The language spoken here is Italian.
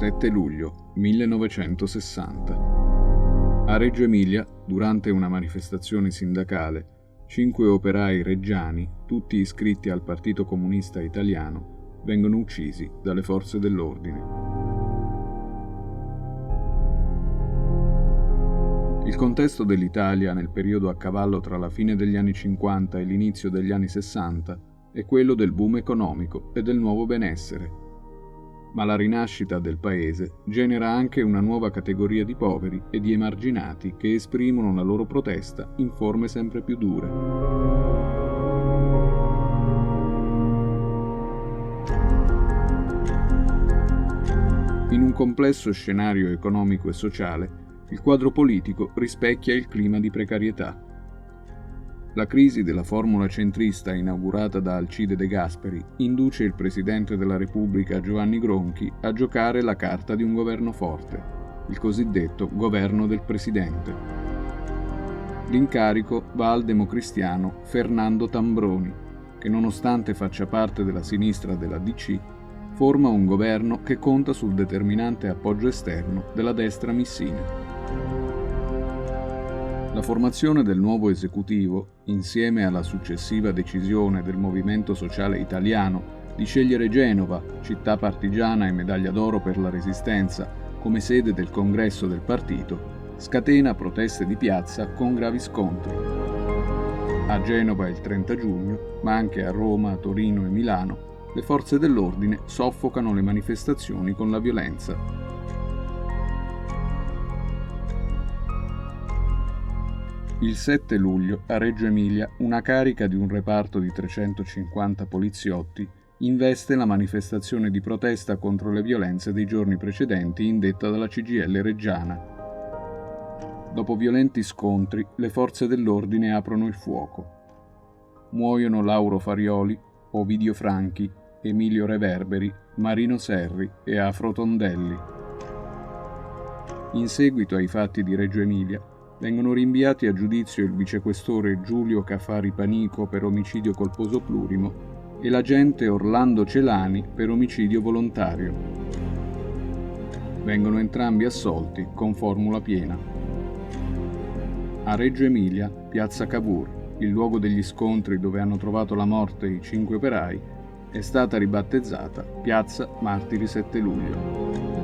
7 luglio 1960. A Reggio Emilia, durante una manifestazione sindacale, 5 operai reggiani, tutti iscritti al Partito Comunista Italiano, vengono uccisi dalle forze dell'ordine. Il contesto dell'Italia nel periodo a cavallo tra la fine degli anni 50 e l'inizio degli anni 60 è quello del boom economico e del nuovo benessere. Ma la rinascita del paese genera anche una nuova categoria di poveri e di emarginati che esprimono la loro protesta in forme sempre più dure. In un complesso scenario economico e sociale, il quadro politico rispecchia il clima di precarietà. La crisi della formula centrista inaugurata da Alcide De Gasperi induce il Presidente della Repubblica Giovanni Gronchi a giocare la carta di un governo forte, il cosiddetto governo del Presidente. L'incarico va al democristiano Fernando Tambroni, che nonostante faccia parte della sinistra della DC, forma un governo che conta sul determinante appoggio esterno della destra missina. La formazione del nuovo esecutivo, insieme alla successiva decisione del Movimento Sociale Italiano di scegliere Genova, città partigiana e medaglia d'oro per la Resistenza, come sede del congresso del partito, scatena proteste di piazza con gravi scontri. A Genova il 30 giugno, ma anche a Roma, Torino e Milano, le forze dell'ordine soffocano le manifestazioni con la violenza. Il 7 luglio, a Reggio Emilia, una carica di un reparto di 350 poliziotti investe la manifestazione di protesta contro le violenze dei giorni precedenti indetta dalla CGIL reggiana. Dopo violenti scontri, le forze dell'ordine aprono il fuoco. Muoiono Lauro Farioli, Ovidio Franchi, Emilio Reverberi, Marino Serri e Afro Tondelli. In seguito ai fatti di Reggio Emilia, vengono rinviati a giudizio il vicequestore Giulio Cafari Panico per omicidio colposo plurimo e l'agente Orlando Celani per omicidio volontario. Vengono entrambi assolti con formula piena. A Reggio Emilia, piazza Cavour, il luogo degli scontri dove hanno trovato la morte i 5 operai, è stata ribattezzata Piazza Martiri 7 luglio.